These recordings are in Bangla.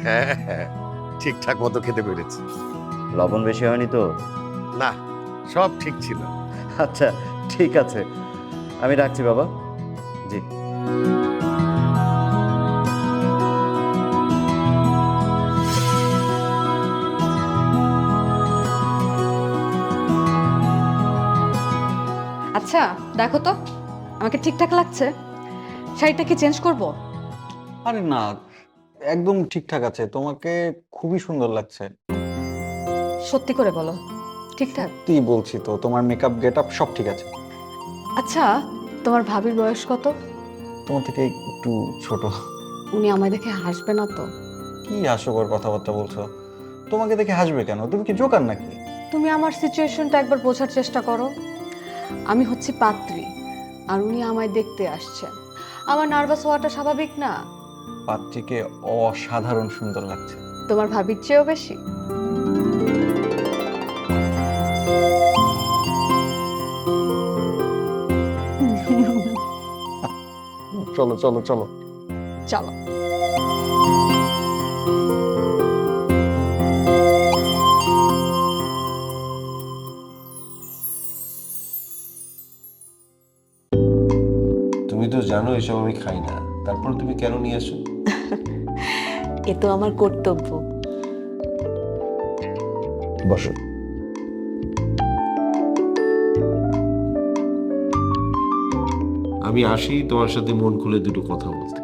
হ্যাঁ হ্যাঁ, ঠিকঠাক মতো খেতে পেরেছি। লবণ বেশি হয়নি তো? না, সব ঠিক ছিল। আচ্ছা, ঠিক আছে, আমি রাখছি বাবা। জি। আচ্ছা দেখো তো, আমাকে ঠিকঠাক লাগছে? শাড়িটা কি চেঞ্জ করব? আরে না, একদম ঠিকঠাক আছে, তোমাকে খুবই সুন্দর লাগছে। সত্যি করে বলো, ঠিকঠাক? কি বলছি তো, তোমার মেকআপ গেটআপ সব ঠিক আছে। আচ্ছা, তোমার ভাবির বয়স কত? তোমার থেকে একটু ছোট। উনি আমায় দেখে হাসবে না তো? কি হাস্যকর কথাবার্তা বলছো? তোমাকে দেখে হাসবে কেন? তুমি কি জোকার নাকি? তুমি আমার সিচুয়েশনটা একবার বোঝার চেষ্টা করো। আমি হচ্ছি পাত্রী, আর উনি আমায় দেখতে আসছেন। আমার নার্ভাস হওয়াটা স্বাভাবিক না? পাত্রীকে অসাধারণ সুন্দর লাগছে। তোমার ভাবির চেয়েও বেশি? চলো চলো চলো। চলো। তুমি তো জানো এসব আমি খাই না, তারপর তুমি কেন নিয়ে আসো? এ তো আমার কর্তব্য। বসো। আমি আসি তোমার সাথে মন খুলে দুটো কথা বলতে।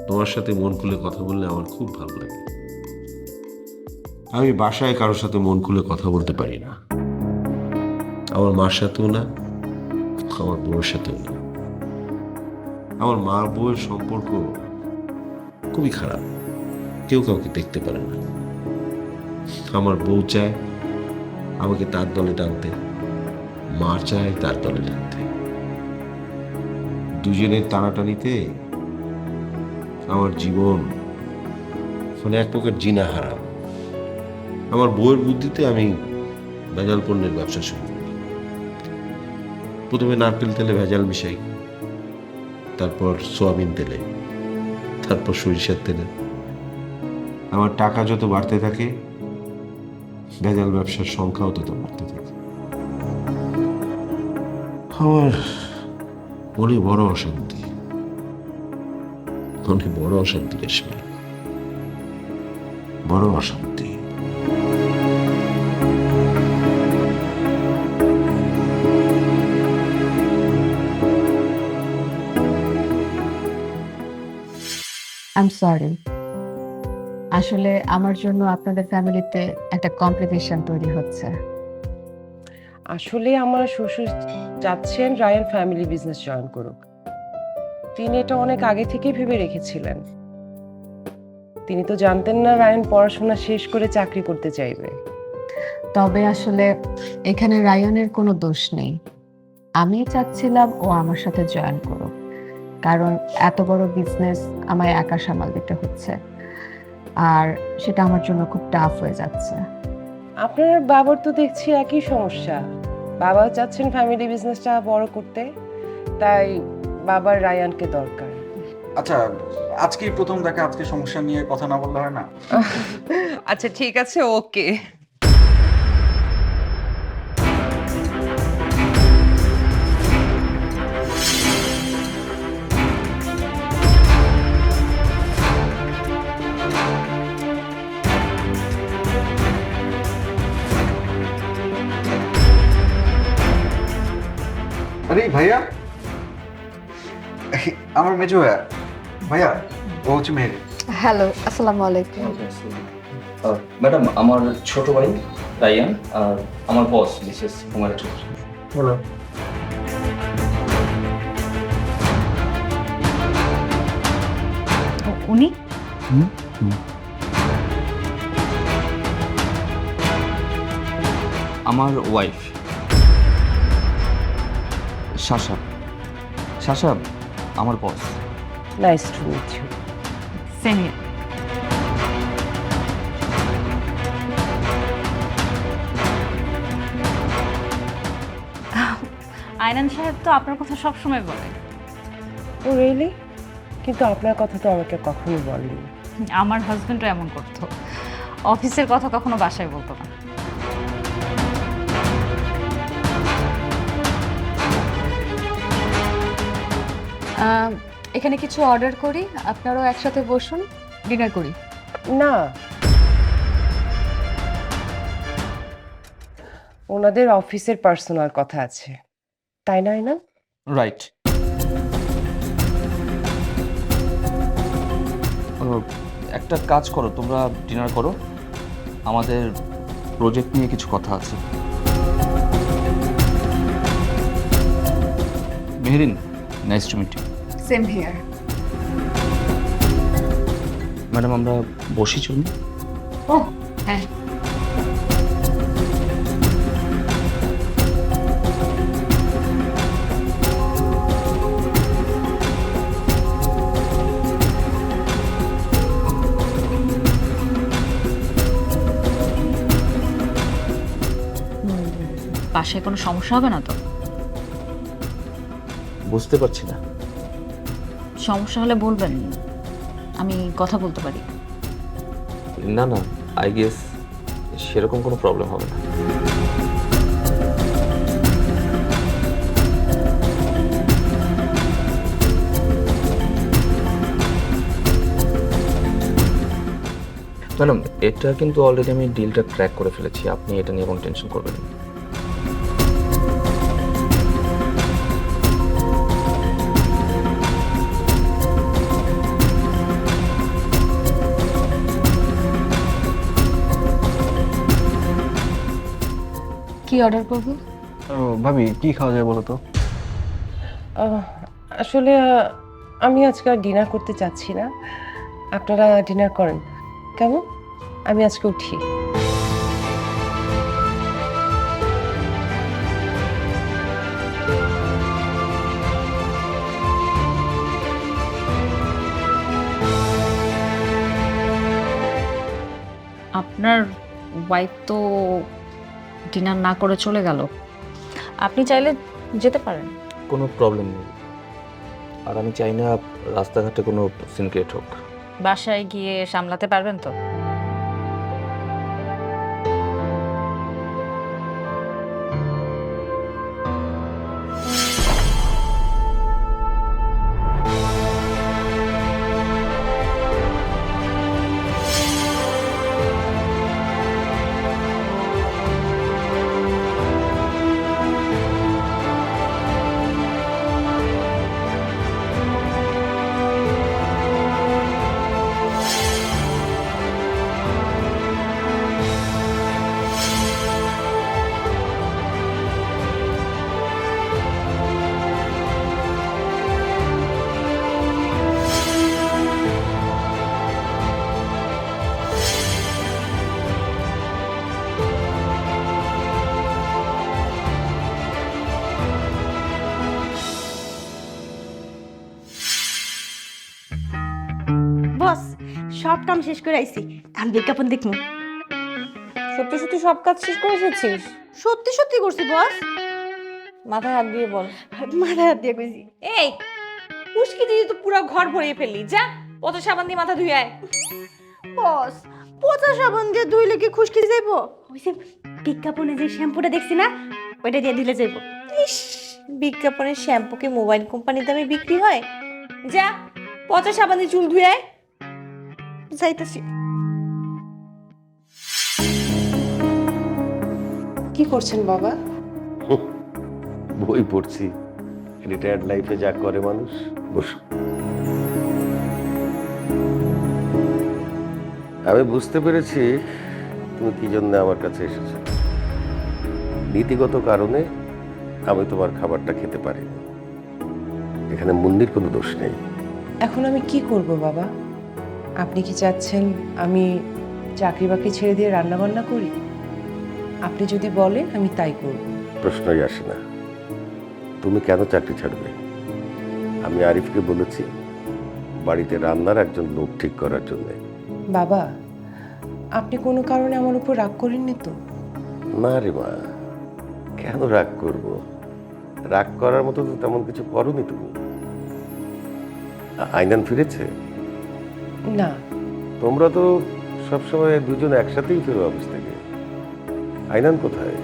তোমার সাথে মন খুলে কথা বললে আমার খুব ভালো লাগে। আমি বাসায় কারোর সাথে মন খুলে কথা বলতে পারি না, আমার মার সাথেও না, আমার বউয়ের সাথেও না। আমার মা বউয়ের সম্পর্ক খুবই খারাপ, কেউ কাউকে দেখতে পারে না। আমার বউ চায় আমাকে তার দলে টানতে, মা চায় তার দলে টানতে। দুজনের টানাটানিতে আমার জীবন মানে এক প্রকার জিনা হারাম। আমার বউয়ের বুদ্ধিতে আমি ভেজাল পণ্যের ব্যবসা শুরু করি। প্রথমে নারকেল তেলে ভেজাল মিশাই, তারপর সোয়াবিন তেলে, তারপর সরিষার তেলে। আমার টাকা যত বাড়তে থাকে, ভেজাল ব্যবসার সংখ্যাও তত বাড়তে থাকে। আমার মনে বড় অশান্তি, মনে বড় অশান্তি রেশমা, বড় অশান্তি। আই এম সরি, আসলে আমার জন্য আপনাদের ফ্যামিলিতে একটা কমপ্লিকেশন তৈরি হচ্ছে। আসলে আমার শ্বশুর চাচ্ছেন রায়ান ফ্যামিলি বিজনেস জয়েন করুক। তিনি এটা অনেক আগে থেকেই ভেবে রেখেছিলেন। তিনি তো জানতেন না রায়ান পড়াশোনা শেষ করে চাকরি করতে চাইবে। তবে আসলে এখানে রায়ানের কোনো দোষ নেই। আমি চাচ্ছিলাম ও আমার সাথে জয়েন করুক, কারণ এত বড় বিজনেস আমায় একা সামাল দিতে হচ্ছে, আর সেটা আমার জন্য খুব টাফ হয়ে যাচ্ছে। আপনার বাবার তো দেখছি একই সমস্যা, বাবাও চাচ্ছেন ফ্যামিলি বিজনেসটা বড় করতে, তাই বাবার রায়ানকে দরকার। আচ্ছা, আজকেই প্রথম দেখা, আজকে সমস্যা নিয়ে কথা না বললে হয় না? আচ্ছা ঠিক আছে, ওকে। আরে ভাইয়া, আমার মেজো ভাইয়া। ভাইয়া, ও হচ্ছে মেহেরি। হ্যালো, আসসালামু আলাইকুম। ম্যাডাম, আমার ছোট ভাই রায়ান আর আমার boss Mrs Kumari Chowdhury. Hello. উনি আমার ওয়াইফ শাশা। শাশা আমার boss. Nice to meet you. Same. Aynan সাহেব তো আপনার কথা সবসময় বলে। Oh really? কিন্তু আপনার কথা তো আমাকে কখনো বলেনি। আমার হাজবেন্ডও এমন করতো, অফিসের কথা কখনো বাসায় বলতো না। এখানে কিছু অর্ডার করি, আপনারাও একসাথে বসুন, ডিনার করি। না, ওনাদের অফিসের পার্সোনাল কথা আছে, তাই নয় না? রাইট। একটা কাজ করো, তোমরা ডিনার করো, আমাদের প্রজেক্ট নিয়ে কিছু কথা আছে। Mehreen, nice to meet you. Same here. Madam আমরা বসি চলুন। ও হ্যাঁ, বাসায় কোনো সমস্যা হবে না তো? বুঝতে পারছি না। সমস্যা হলে বলবেন, আমি কথা বলতে পারি। না না, আই গেস সেরকম কোনো প্রবলেম হবে না। ম্যাডাম, এটা কিন্তু অলরেডি আমি ডিলটা ক্র্যাক করে ফেলেছি, আপনি এটা নিয়ে কোনো টেনশন করবেন না। কি অর্ডার করবো? ভাবি কি খাওয়া যায় বলো তো? আসলে আমি আজকে আর ডিনার করতে চাচ্ছি না, আপনারা ডিনার করেন। কেমন? আমি আজকে উঠি। আপনার ওয়াইফ তো ডিনার না করে চলে গেল, আপনি চাইলে যেতে পারেন। কোনো প্রবলেম নেই, আর আমি চাই না রাস্তাঘাটে কোনো সিন ক্রিয়েট হোক। বাসায় গিয়ে সামলাতে পারবেন তো? বস, সব কাম শেষ করে আইছি, আমি বিজ্ঞাপন দেখবো। সত্যি সত্যি সব কাজ শেষ করে এসেছিস? সত্যি সত্যি করছি বস। মাথায় হাত দিয়ে বল। মাথায় হাত দিয়ে কইছি। এই উস্কি দিয়ে তো পুরো ঘর ভরিয়ে ফেললি, যা পচা সাবান দিয়ে মাথা ধুয়ে আয়। বস, পচা সাবান দিয়ে ধুইলে কি খুশকি যাইবো? ওই যে বিজ্ঞাপনে যে শ্যাম্পুটা দেখছি না, ওইটা দিয়ে দিলে যাইবো। ইস, বিজ্ঞাপনের শ্যাম্পু কি মোবাইল কোম্পানির দামে বিক্রি হয়? যা পচা সাবান দিয়ে চুল ধুয়ে আয়। যাইতেছি। কি করছেন বাবা? বই পড়ছি, রিটায়ার্ড লাইফে যা করে মানুষ। বসু, আমি বুঝতে পেরেছি তুমি কি জন্য আমার কাছে এসেছো। নীতিগত কারণে আমি তোমার খাবারটা খেতে পারিনি। এখানে মুন্নির কোনো দোষ নেই। এখন আমি কি করব বাবা? আপনি কি চাচ্ছেন আমি চাকরি বাকরি ছেড়ে দিয়ে রান্না বান্না করি? আপনি যদি বলেন আমি তাই করব। প্রশ্নই আসে না। তুমি কেন চাকরি ছাড়বে? আমি আরিফকে বলেছি বাড়িতে রান্নার একজন লোক ঠিক করার জন্য। বাবা, আপনি কোনো কারণে আমার উপর রাগ করেননি তো? না রে মা, কেন রাগ করব? রাগ করার মতো তো তেমন কিছু করনি তুমি। আইনান ফিরেছে? না, তোমরা তো সবসময় দুজন একসাথেই ফেরো অফিস থেকে। আইনান কোথায়?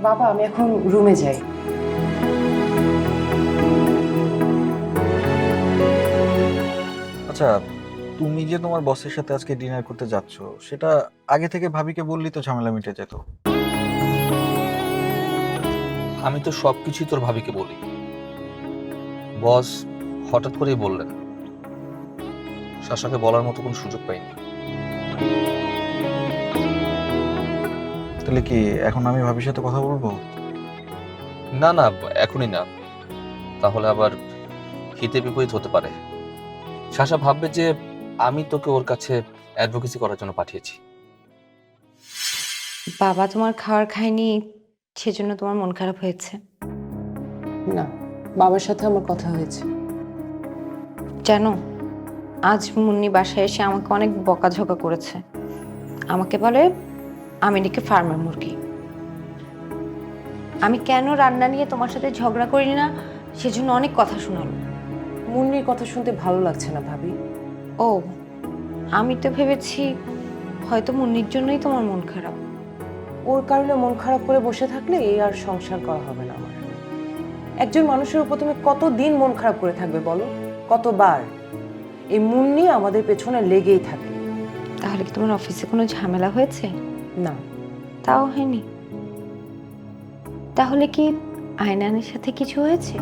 বাবা আমি এখন রুমে যাই। আচ্ছা, তুমি যে তোমার বসের সাথে আজকে ডিনার করতে যাচ্ছ, সেটা আগে থেকে ভাবিকে বললি তো ঝামেলা মিটে যেত। আমি তো সবকিছুই তোর ভাবিকে বলি, বস হঠাৎ করেই বললেন, শাসাকে বলার মতো কোনো সুযোগ পাইনি। তাহলে কি এখন আমি ভাবির সাথে কথা বলবো? না না, এখনই না, তাহলে আবার হিতে বিপরীত হতে পারে। শাসা ভাববে যে আমি তোকে ওর কাছে অ্যাডভোকেসি করার জন্য পাঠিয়েছি। বাবা তোমার খাবার খায়নি সেজন্য তোমার মন খারাপ হয়েছে? না, বাবার সাথে আমার কথা হয়েছে। জানো, আজ মুন্নি বাসায় এসে আমাকে অনেক বকাঝকা করেছে। আমাকে বলে আমি নাকি ফার্মের মুরগি। আমি কেন রান্না নিয়ে তোমার সাথে ঝগড়া করি না সেজন্য অনেক কথা শোনালো। মুন্নির কথা শুনতে ভালো লাগছে না ভাবি। ও, আমি তো ভেবেছি হয়তো মুন্নির জন্যই তোমার মন খারাপ। ওর কারণে মন খারাপ করে বসে থাকলে এই আর সংসার করা হবে না আমার। একজন মানুষের উপর তুমি কতদিন মন খারাপ করে থাকবে বলো? কতবার? এই মুন্নি আমাদের পেছনে লেগেই থাকে। তাহলে কি তোমার অফিসে কোনো ঝামেলা হয়েছে? না। তাও হয়নি? তাহলে কি আয়নানের সাথে কিছু হয়েছে?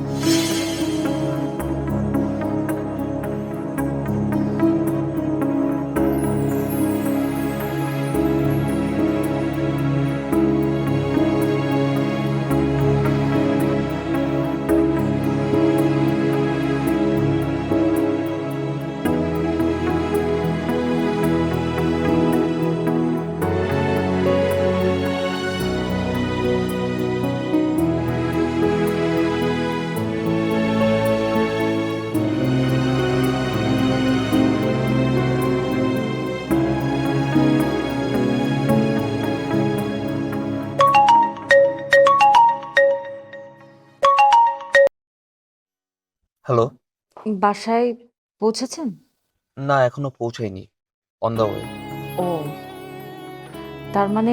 হ্যালো। বাসায় পৌঁছেছেন? না, এখনো পৌঁছাইনি, অন দ্য ওয়ে। ও, তার মানে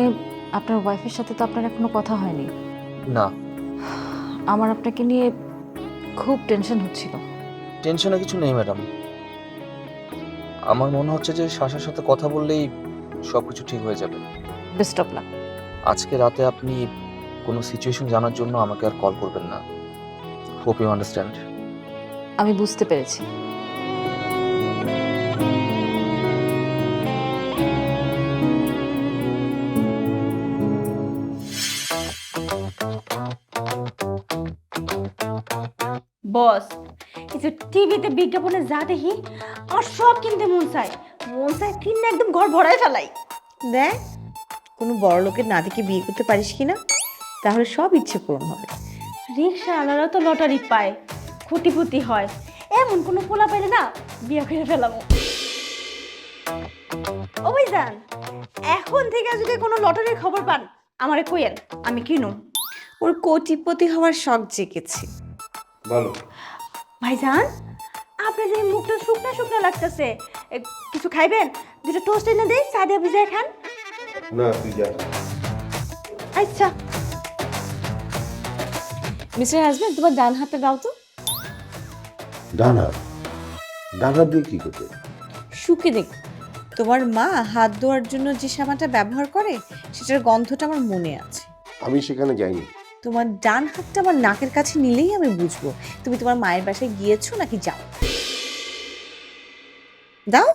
আপনার ওয়াইফের সাথে তো আপনার এখনো কথা হয়নি? না। আমার আপনাকে নিয়ে খুব টেনশন হচ্ছিল। টেনশনে কিছু নেই ম্যাডাম, আমার মনে হচ্ছে যে শাসার সাথে কথা বললেই সবকিছু ঠিক হয়ে যাবে। Best of luck. আজকে রাতে আপনি কোনো সিচুয়েশন জানার জন্য আমাকে আর কল করবেন না। Hope you understand. আমি বুঝতে পেরেছি। বস, এই যে টিভিতে বিজ্ঞাপনে যা দেখি আমার সব কিনতে মন চায়। মন চায় কিনে একদম ঘর ভরায় ফেলাই। দেখ, কোনো বড় লোকের নাতিকে বিয়ে করতে পারিস কিনা, তাহলে সব ইচ্ছে পূরণ হবে। রিক্সা আলাদা তো লটারি পায়, কোটিপতি হয়, এমন কোনো পোলা পাইলে না বিয়ে করে ফেলামো। ও ভাইজান, এখন থেকে যদি কোনো লটারির খবর পান আমারে কইয়েন, আমি কিনুম। ওর কোটিপতি হওয়ার শখ জেগেছে। ভালো। ভাইজান, আপনার যে মুখটা শুকনা শুকনা লাগতেছে, কিছু খাইবেন? দুটো টোস্ট এনে দেই, চা দিয়ে ভিজায় খান। না, তুই যা। আচ্ছা। মিস্টার হাজবেন্ড, তোমার ডান হাতটা দাও তো। ডান হাত? ডান হাত দিয়ে কি করতে? শুকে দেখ, তোমার মা হাত ধোয়ার জন্য যে সাবানটা ব্যবহার করে সেটার গন্ধটা আমার মনে আছে। আমি সেখানে যাইনি। তোমার ডান হাতটা আমার নাকের কাছে নিলেই আমি বুঝবো তুমি তোমার মায়ের বাসায় গিয়েছো নাকি যাও। দাও।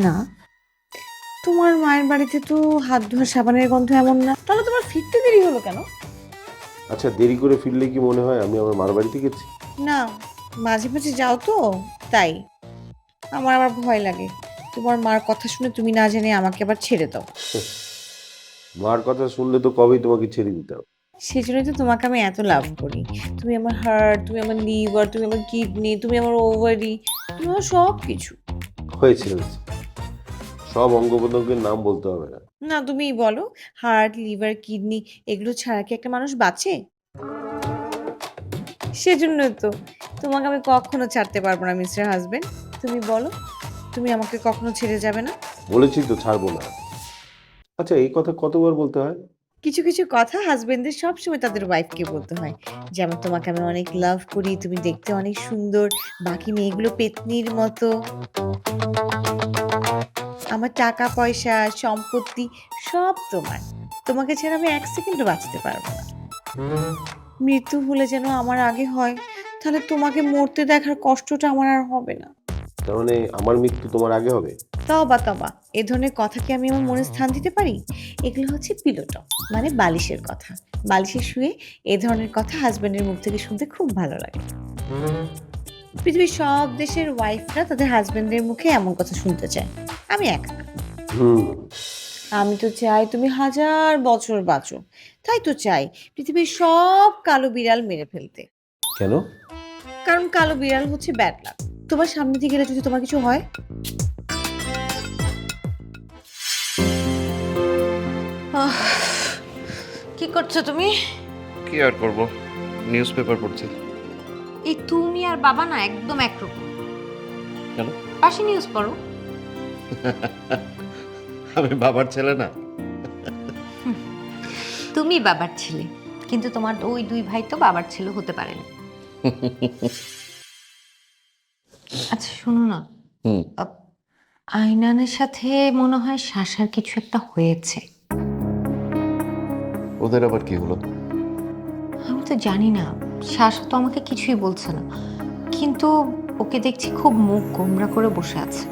না, তোমার মায়ের বাড়িতে তো হাত ধোয়ার সাবানের গন্ধ এমন না। তাহলে তোমার ফিরতে দেরি হলো কেন? আচ্ছা, দেরি করে ফিরলে কি মনে হয় আমি আমার মার বাড়িতে গেছি? না, মাঝে মাঝে যাও তো, তাই আমার আবার ভয় লাগে তোমার মার কথা শুনে তুমি না জেনে আমাকে আবার ছেড়ে দাও। মার কথা শুনলে তো কবেই তোমাকে ছেড়ে দিতাম। সেজন্যই তো তোমাকে আমি এত লাভ করি। তুমি আমার হার্ট, তুমি আমার লিভার, তুমি আমার কিডনি, তুমি আমার ওভারি, তুমি আমার সব কিছু। হয়েছে হয়েছে, সব অঙ্গ প্রত্যঙ্গের নাম বলতে হবে না। না তুমিই বলো, হার্ট, লিভার, কিডনি এগুলো ছাড়া কি একটা মানুষ বাঁচে? সেজন্য তো তোমাকে আমি কখনো ছাড়তে পারবো না মিস্টার হাজবেন্ড। তুমি বলো, তুমি আমাকে কখনো ছেড়ে যাবে না? বলেছি তো ছাড়বো না। আচ্ছা, এই কথা কতবার বলতে হয়? কিছু কিছু কথা হাজবেন্ডদের সবসময় তাদের ওয়াইফকে বলতে হয়। যেমন তোমাকে আমি অনেক লাভ করি, তুমি দেখতে অনেক সুন্দর, বাকি মেয়েগুলো পেতনির মতো। আমার টাকা পয়সা সম্পত্তি সব তোমার, তোমাকে ছাড়া আমি 1 সেকেন্ডও বাঁচতে পারবো না। মৃত্যু হলে যেন আমার আগে হয়, তাহলে তোমাকে মরতে দেখার কষ্টটা আমার আর হবে না। তার মানে আমার মৃত্যু তোমার আগে হবে? তবা তবা, এ ধরনের কথা কি আমি আমার মনে স্থান দিতে পারি? এগুলো হচ্ছে পিলোটক, মানে বালিশের কথা। বালিশে শুয়ে এ ধরনের কথা হাজবেন্ডের মুখ থেকে শুনতে খুব ভালো লাগে। পৃথিবীর সব দেশের ওয়াইফরা তাদের হাজবেন্ডের মুখে এমন কথা শুনতে চায়, আমি একা না। আমি তো চাই তুমি 1000 বছর বাঁচো, তাই তো চাই পৃথিবীর সব কালো বিড়াল মেরে ফেলতে। কেন? কারণ কালো বিড়াল হচ্ছে ব্যাড লাক। তোমার সামনে থেকে গেলে যদি তোমার কিছু হয়, কি করছো তুমি? কি আর করব, নিউজ পেপার পড়ছি। এই তুমি আর বাবা না একদম একরকম। কেন? পাশে নিউজ পড়ো। আমি বাবার ছেলে না? তুমি বাবার ছেলে, কিন্তু তোমার ওই 2 ভাই তো বাবার ছেলে হতে পারে না। আচ্ছা শোনো না, আইনানের সাথে মনে হয় শাসার কিছু একটা হয়েছে। ওদের আবার কি হলো? আমি তো জানি না, শাসা তো আমাকে কিছুই বলছে না, কিন্তু ওকে দেখছি খুব মুখ গোমরা করে বসে আছে।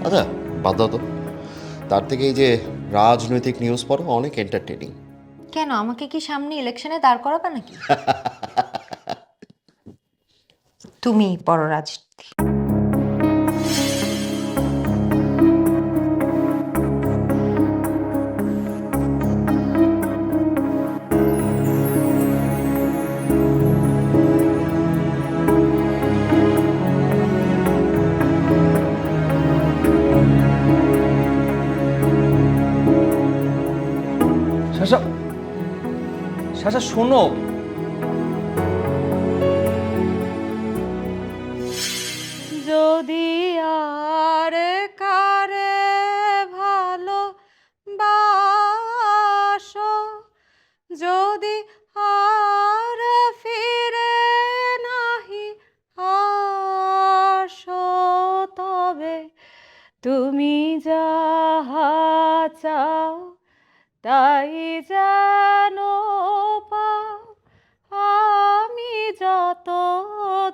আচ্ছা বাদ দাও তো, তার থেকে এই যে রাজনৈতিক নিউজ পড়ো অনেক এন্টারটেইনিং। কেন, আমাকে কি সামনে ইলেকশনে দাঁড় করাবে নাকি? তুমি পড়ো রাজনীতি। শাসা, শাসা শোনো। যদি আর কারে ভালো বাসো, যদি আর ফিরে নাহি আসো, তবে তুমি যাহা চাও তাই যেন পাও, আমি যত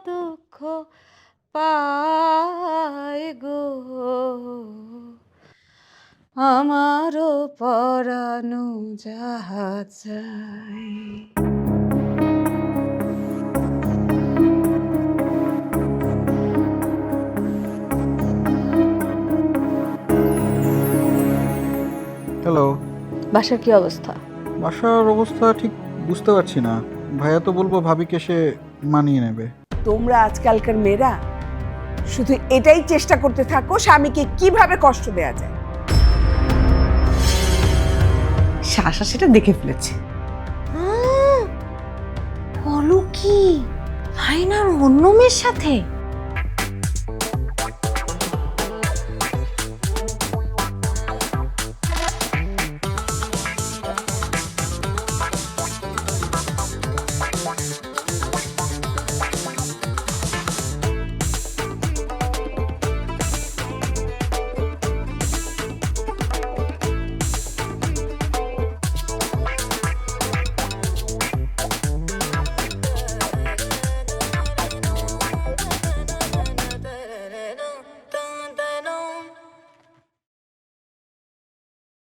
দুঃখ পাই গো, আমারও পরানো যাহা চাই। হ্যালো। বাসার কি অবস্থা? বাসার অবস্থা ঠিক বুঝতে পারছি না। ভাইয়া তো বলবো ভাবিকে সে মানিয়ে নেবে। তোমরা আজকালকার মেয়েরা শুধু এটাই চেষ্টা করতে থাকো স্বামীকে কিভাবে কষ্ট দেয়া যায়। শাসা সেটা দেখে ফেলেছে। বলো কি, আয়নার অন্য মেয়ের সাথে?